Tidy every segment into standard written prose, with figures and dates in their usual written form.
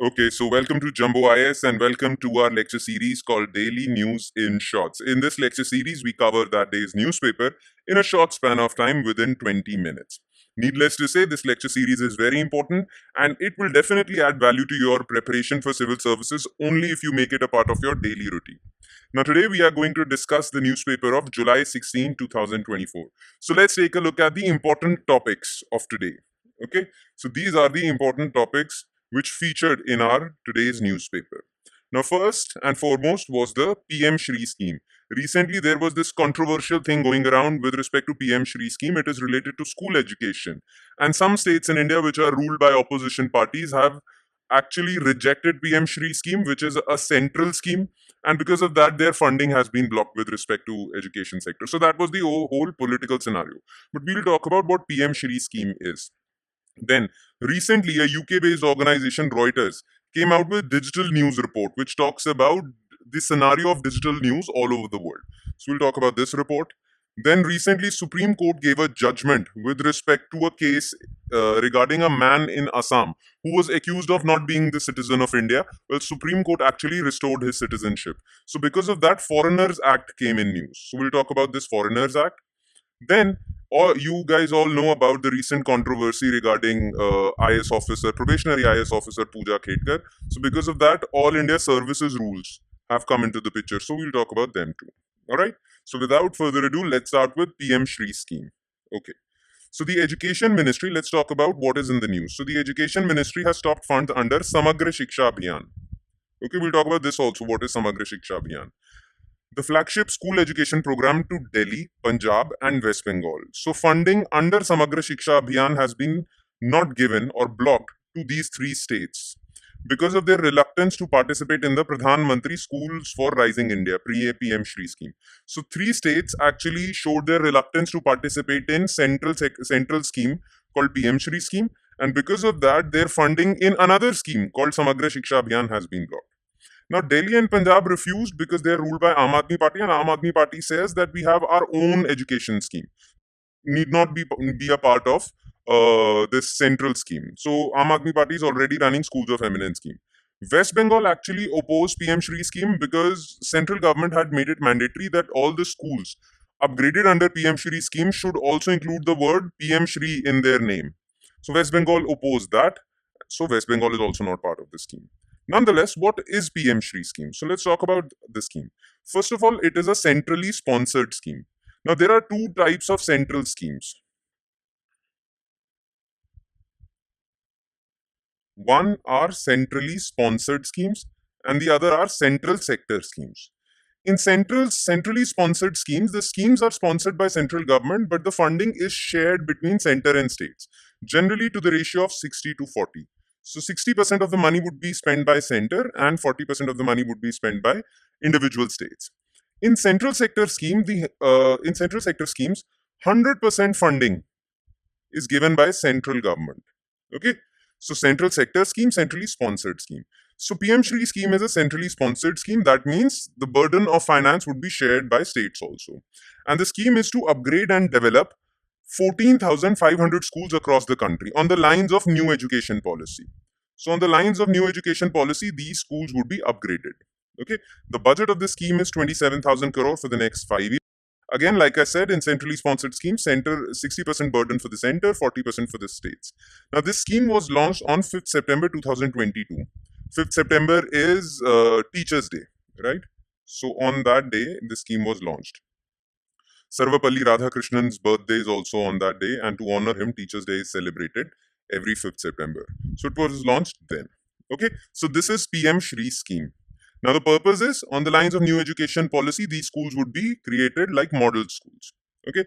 Okay, so welcome to Jumbo IS and welcome to our lecture series called Daily News in Shorts. In this lecture series, we cover that day's newspaper in a short span of time within 20 minutes. Needless to say, this lecture series is very important and it will definitely add value to your preparation for civil services only if you make it a part of your daily routine. Now, today we are going to discuss the newspaper of July 16, 2024. So, let's take a look at the important topics of today. Okay, so these are the important topics which featured in our today's newspaper. Now, first and foremost was the PM-SHRI scheme. Recently, there was this controversial thing going around with respect to PM-SHRI scheme. It is related to school education. And some states in India which are ruled by opposition parties have actually rejected PM-SHRI scheme, which is a central scheme. And because of that, their funding has been blocked with respect to education sector. So that was the whole political scenario. But we'll talk about what PM-SHRI scheme is. Then, recently, a UK-based organization, Reuters, came out with digital news report, which talks about the scenario of digital news all over the world. So we'll talk about this report. Then, recently, Supreme Court gave a judgment with respect to a case regarding a man in Assam who was accused of not being the citizen of India. Well, Supreme Court actually restored his citizenship. So because of that, Foreigners Act came in news. So we'll talk about this Foreigners Act. Then, you guys all know about the recent controversy regarding IS officer, probationary IS officer Pooja Khetkar. So, because of that, all India services rules have come into the picture. So, we'll talk about them too. All right. So, without further ado, let's start with PM-SHRI scheme. Okay. So, the Education Ministry, let's talk about what is in the news. So, the Education Ministry has stopped funds under Samagra Shiksha Abhiyan. Okay, we'll talk about this also. What is Samagra Shiksha Abhiyan? The flagship school education program to Delhi, Punjab, and West Bengal. So, funding under Samagra Shiksha Abhiyan has been not given or blocked to these three states because of their reluctance to participate in the Pradhan Mantri Schools for Rising India PM-SHRI scheme. So, three states actually showed their reluctance to participate in central scheme called PM-SHRI scheme, and because of that, their funding in another scheme called Samagra Shiksha Abhiyan has been blocked. Now, Delhi and Punjab refused because they are ruled by Aam Aadmi Party, and Aam Aadmi Party says that we have our own education scheme, need not be a part of this central scheme. So, Aam Aadmi Party is already running Schools of Eminence scheme. West Bengal actually opposed PM-SHRI scheme because central government had made it mandatory that all the schools upgraded under PM-SHRI scheme should also include the word PM-SHRI in their name. So, West Bengal opposed that. So, West Bengal is also not part of the scheme. Nonetheless, what is PM-SHRI scheme? So let's talk about the scheme. First of all, it is a centrally sponsored scheme. Now, there are two types of central schemes. One are centrally sponsored schemes, and the other are central sector schemes. In centrally sponsored schemes, the schemes are sponsored by central government, but the funding is shared between center and states, generally to the ratio of 60 to 40. So 60% of the money would be spent by center and 40% of the money would be spent by individual states. In central sector schemes, 100% funding is given by central government. Okay, so central sector scheme, centrally sponsored scheme. So PM-SHRI scheme is a centrally sponsored scheme. That means the burden of finance would be shared by states also. And the scheme is to upgrade and develop 14,500 schools across the country on the lines of new education policy. So on the lines of new education policy, these schools would be upgraded. Okay, the budget of this scheme is 27,000 crore for the next 5 years. Again, like I said, in centrally sponsored schemes, center 60% burden for the center, 40% for the states. Now, this scheme was launched on 5th September 2022. 5th September is Teachers' Day, right? So, on that day, the scheme was launched. Sarvapalli Radhakrishnan's birthday is also on that day, and to honor him, Teachers' Day is celebrated every 5th September. So, it was launched then. Okay, so this is PM-SHRI scheme. Now, the purpose is on the lines of new education policy, these schools would be created like model schools. Okay.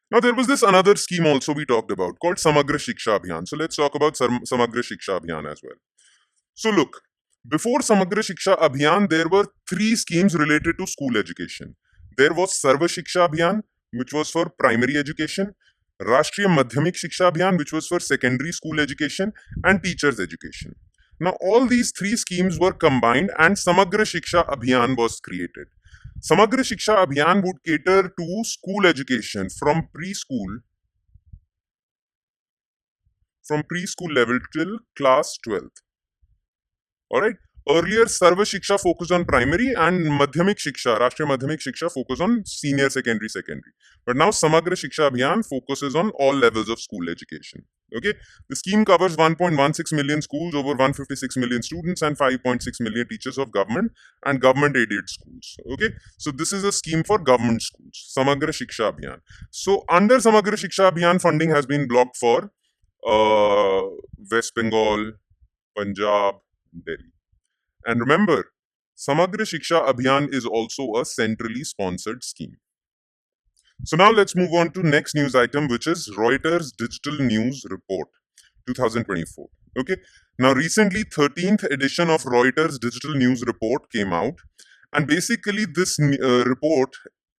Now, there was this another scheme also we talked about called Samagra Shiksha Abhiyan. So, let's talk about Samagra Shiksha Abhiyan as well. So, look, before Samagra Shiksha Abhiyan, there were three schemes related to school education. There was Sarva Shiksha Abhiyan, which was for primary education, Rashtriya Madhyamik Shiksha Abhiyan, which was for secondary school education, and teachers' education. Now, all these three schemes were combined and Samagra Shiksha Abhiyan was created. Samagra Shiksha Abhiyan would cater to school education from preschool level till class 12th. All right. Earlier, Sarva Shiksha focused on primary and Madhyamik Shiksha, Rashtriya Madhyamik Shiksha focused on senior secondary. But now Samagra Shiksha Abhiyan focuses on all levels of school education. Okay. The scheme covers 1.16 million schools, over 156 million students, and 5.6 million teachers of government and government aided schools. Okay. So this is a scheme for government schools, Samagra Shiksha Abhiyan. So under Samagra Shiksha Abhiyan, funding has been blocked for West Bengal, Punjab, Delhi. And remember, Samagra Shiksha Abhiyan is also a centrally sponsored scheme. So now let's move on to next news item, which is Reuters Digital News Report 2024. Okay. Now recently 13th edition of Reuters Digital News Report came out, and basically this report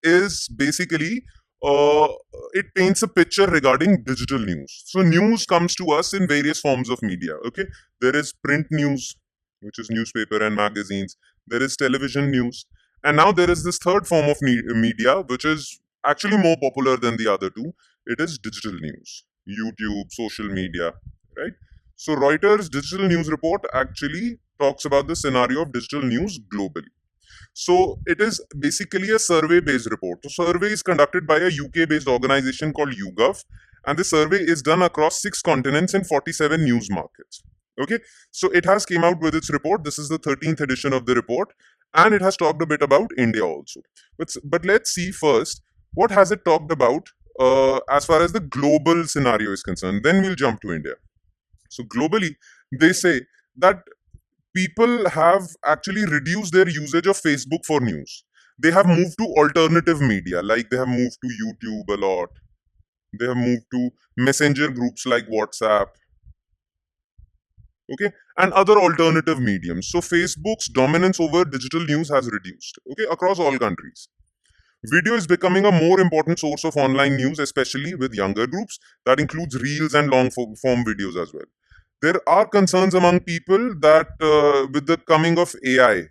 is basically uh, it paints a picture regarding digital news. So news comes to us in various forms of media. Okay, there is print news, which is newspaper and magazines. There is television news, and now there is this third form of media, which is actually more popular than the other two. It is digital news, YouTube, social media, right? So Reuters Digital News Report actually talks about the scenario of digital news globally. So it is basically a survey-based report. The survey is conducted by a UK-based organization called YouGov, and the survey is done across 6 continents in 47 news markets. Okay, so it has came out with its report. This is the 13th edition of the report, and it has talked a bit about India also. But let's see first what has it talked about as far as the global scenario is concerned. Then we'll jump to India. So globally, they say that people have actually reduced their usage of Facebook for news. They have moved to alternative media, like they have moved to YouTube a lot. They have moved to messenger groups like WhatsApp, okay, and other alternative mediums. So Facebook's dominance over digital news has reduced, okay, across all countries. Video is becoming a more important source of online news, especially with younger groups. That includes reels and long form videos as well. There are concerns among people that with the coming of AI,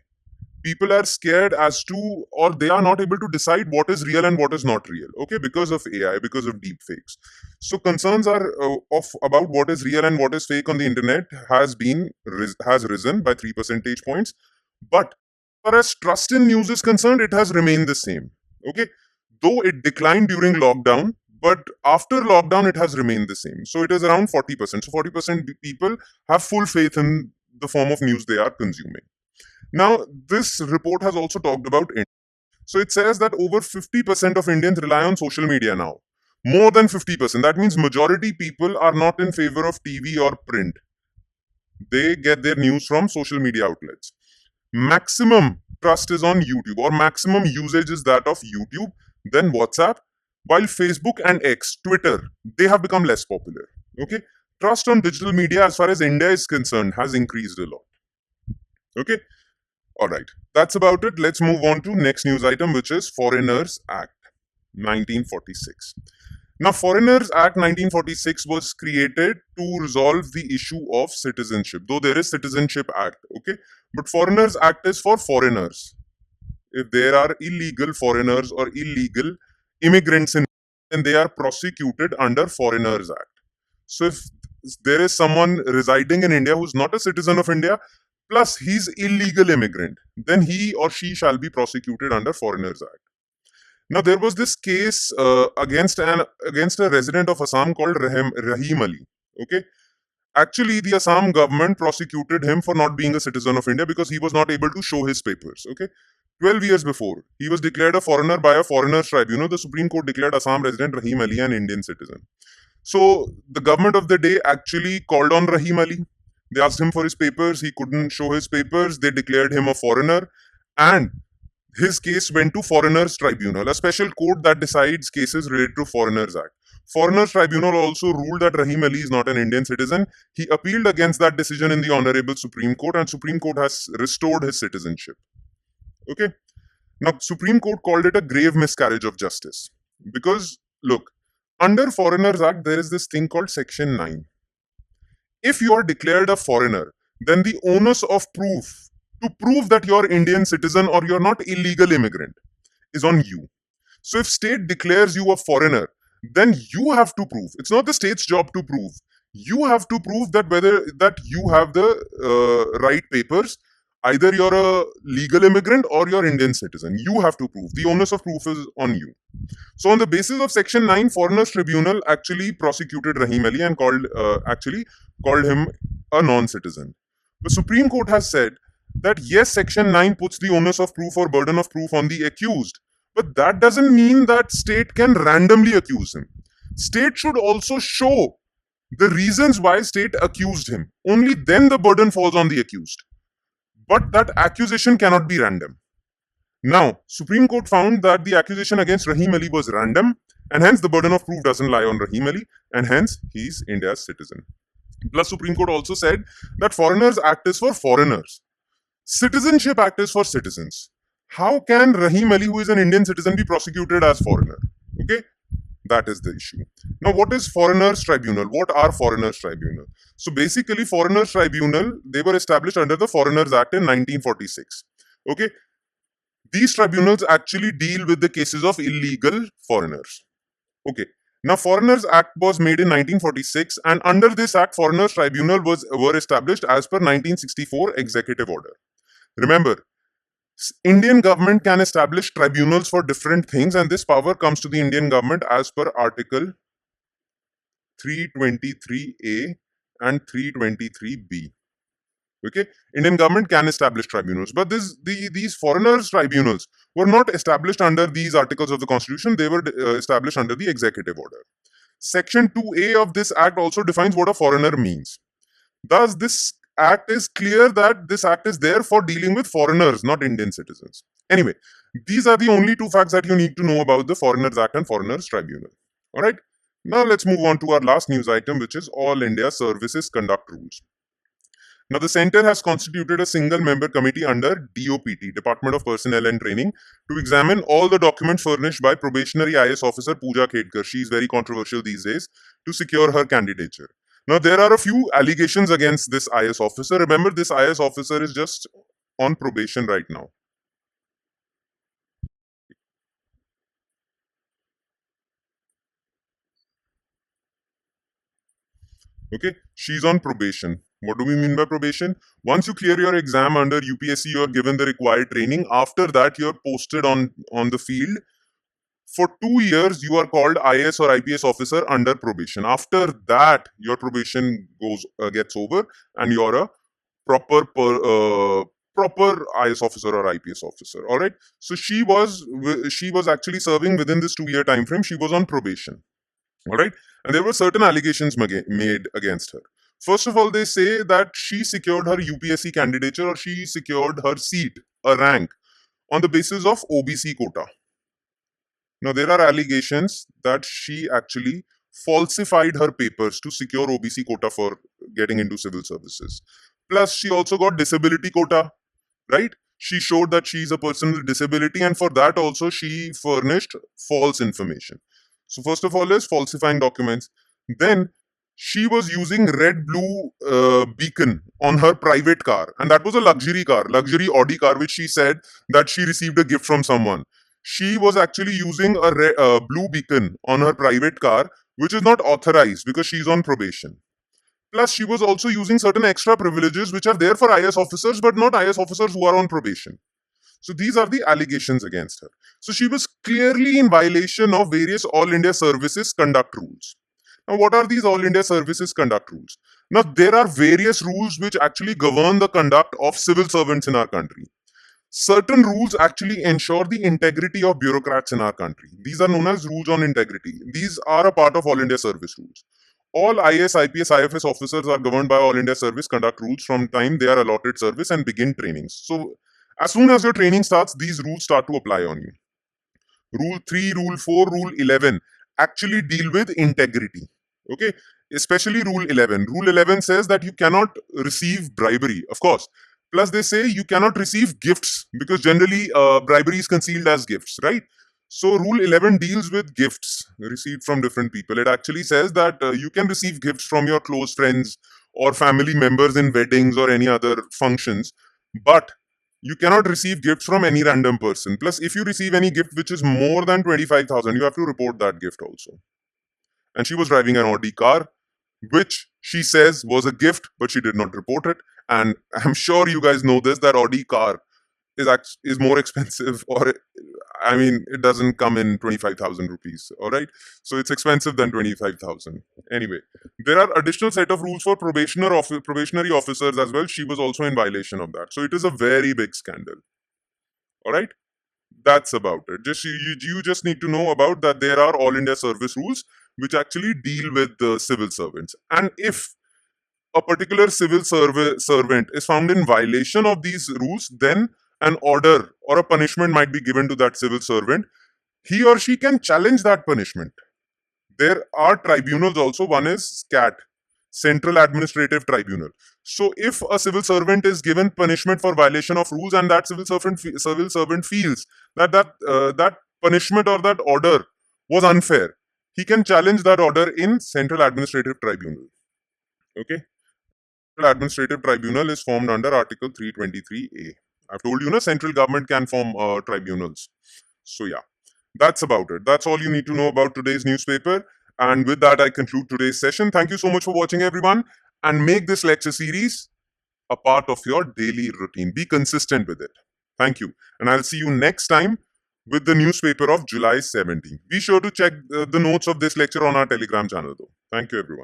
people are scared as to, or they are not able to decide what is real and what is not real, okay, because of AI, because of deep fakes. So concerns are of about what is real and what is fake on the internet has risen by 3 percentage points. But as far as trust in news is concerned, it has remained the same, okay, though it declined during lockdown, but after lockdown it has remained the same. So it is around 40%. So 40% people have full faith in the form of news they are consuming. Now, this report has also talked about India. So it says that over 50% of Indians rely on social media now. More than 50%. That means majority people are not in favor of TV or print. They get their news from social media outlets. Maximum trust is on YouTube, or maximum usage is that of YouTube, then WhatsApp, while Facebook and X, Twitter, they have become less popular. Okay. Trust on digital media as far as India is concerned has increased a lot. Okay. All right, that's about it. Let's move on to next news item, which is Foreigners Act 1946. Now, Foreigners Act 1946 was created to resolve the issue of citizenship, though there is Citizenship Act, okay? But Foreigners Act is for foreigners. If there are illegal foreigners or illegal immigrants in, then they are prosecuted under Foreigners Act. So if there is someone residing in India who's not a citizen of India, plus he's illegal immigrant, then he or she shall be prosecuted under Foreigners Act. Now there was this case against a resident of Assam called Rahim Ali. Okay, actually the Assam government prosecuted him for not being a citizen of India because he was not able to show his papers. Okay, 12 years before he was declared a foreigner by a foreigners tribunal. The Supreme Court declared Assam resident Rahim Ali an Indian citizen. So the government of the day actually called on Rahim Ali. They asked him for his papers. He couldn't show his papers. They declared him a foreigner. And his case went to Foreigners Tribunal, a special court that decides cases related to Foreigners Act. Foreigners Tribunal also ruled that Rahim Ali is not an Indian citizen. He appealed against that decision in the Honorable Supreme Court, and Supreme Court has restored his citizenship. Okay. Now, Supreme Court called it a grave miscarriage of justice. Because, look, under Foreigners Act, there is this thing called Section 9. If you are declared a foreigner, then the onus of proof to prove that you're Indian citizen or you're not illegal immigrant is on you. So if state declares you a foreigner, then you have to prove. It's not the state's job to prove. You have to prove that you have the right papers. Either you're a legal immigrant or you're Indian citizen. You have to prove. The onus of proof is on you. So, on the basis of Section 9, Foreigners Tribunal actually prosecuted Rahim Ali and called him a non-citizen. The Supreme Court has said that yes, Section 9 puts the onus of proof or burden of proof on the accused, but that doesn't mean that state can randomly accuse him. State should also show the reasons why state accused him. Only then the burden falls on the accused. But that accusation cannot be random. Now, Supreme Court found that the accusation against Rahim Ali was random, and hence the burden of proof doesn't lie on Rahim Ali, and hence he's India's citizen. Plus, Supreme Court also said that Foreigners Act is for foreigners. Citizenship Act is for citizens. How can Rahim Ali, who is an Indian citizen, be prosecuted as foreigner? Okay, that is the issue. Now, what is Foreigners Tribunal? What are Foreigners Tribunal? So basically, Foreigners Tribunal, they were established under the Foreigners Act in 1946. Okay, these tribunals actually deal with the cases of illegal foreigners. Okay. Now, Foreigners Act was made in 1946, and under this act, Foreigners Tribunal were established as per 1964 Executive Order. Remember, Indian government can establish tribunals for different things, and this power comes to the Indian government as per Article 323A and 323B. Okay, Indian government can establish tribunals, but these foreigners tribunals were not established under these articles of the Constitution. They were established under the executive order. Section 2A of this act also defines what a foreigner means. Thus, this act is clear that this act is there for dealing with foreigners, not Indian citizens. Anyway, these are the only two facts that you need to know about the Foreigners Act and Foreigners Tribunal. All right. Now let's move on to our last news item, which is All India Services Conduct Rules. Now, the Centre has constituted a single-member committee under DOPT, Department of Personnel and Training, to examine all the documents furnished by probationary IS officer Pooja Khedkar. She is very controversial these days, to secure her candidature. Now, there are a few allegations against this IS officer. Remember, this IS officer is just on probation right now. Okay, she's on probation. What do we mean by probation? Once you clear your exam under UPSC, you are given the required training. After that, you're posted on the field. For 2 years, you are called IS or IPS officer under probation. After that, your probation gets over, and you're a proper IS officer or IPS officer. All right. So she was actually serving within this 2-year time frame. She was on probation. All right. And there were certain allegations made against her. First of all, they say that she secured her UPSC candidature, or she secured her seat, a rank, on the basis of OBC quota. Now, there are allegations that she actually falsified her papers to secure OBC quota for getting into civil services. Plus, she also got disability quota, right? She showed that she is a person with disability, and for that also she furnished false information. So first of all is falsifying documents. Then she was using red blue beacon on her private car, and that was a luxury Audi car, which she said that she received a gift from someone. She was actually using a blue beacon on her private car, which is not authorized because she's on probation. Plus, she was also using certain extra privileges which are there for IS officers, but not IS officers who are on probation. So these are the allegations against her. So she was clearly in violation of various All India Services Conduct Rules. Now, what are these All India Services Conduct Rules? Now, there are various rules which actually govern the conduct of civil servants in our country. Certain rules actually ensure the integrity of bureaucrats in our country. These are known as rules on integrity. These are a part of All India Service Rules. All IS, IPS, IFS officers are governed by All India Service Conduct Rules from time they are allotted service and begin trainings. So, as soon as your training starts, these rules start to apply on you. Rule 3, Rule 4, Rule 11 actually deal with integrity. Okay, especially Rule 11. Rule 11 says that you cannot receive bribery, of course. Plus, they say you cannot receive gifts because generally bribery is concealed as gifts, right? So, Rule 11 deals with gifts received from different people. It actually says that you can receive gifts from your close friends or family members in weddings or any other functions, but you cannot receive gifts from any random person. Plus, if you receive any gift which is more than 25,000, you have to report that gift also. And she was driving an Audi car. which she says was a gift, but she did not report it. And I'm sure you guys know this, that Audi car is more expensive, or I mean, it doesn't come in 25,000 rupees. All right, so it's expensive than 25,000. Anyway, there are additional set of rules for probationary officers as well. She was also in violation of that. So it is a very big scandal. All right, that's about it. Just you just need to know about that there are all India service rules which actually deal with the civil servants, and if a particular servant is found in violation of these rules, then an order or a punishment might be given to that civil servant. He or she can challenge that punishment. There are tribunals also. One is CAT, Central Administrative Tribunal. So if a civil servant is given punishment for violation of rules, and that civil servant feels that that punishment or that order was unfair, he can challenge that order in Central Administrative Tribunal. Okay. Administrative Tribunal is formed under Article 323A. I've told you, central government can form tribunals. So yeah, that's about it. That's all you need to know about today's newspaper. And with that, I conclude today's session. Thank you so much for watching, everyone. And make this lecture series a part of your daily routine. Be consistent with it. Thank you. And I'll see you next time with the newspaper of July 17th. Be sure to check the notes of this lecture on our Telegram channel, though. Thank you, everyone.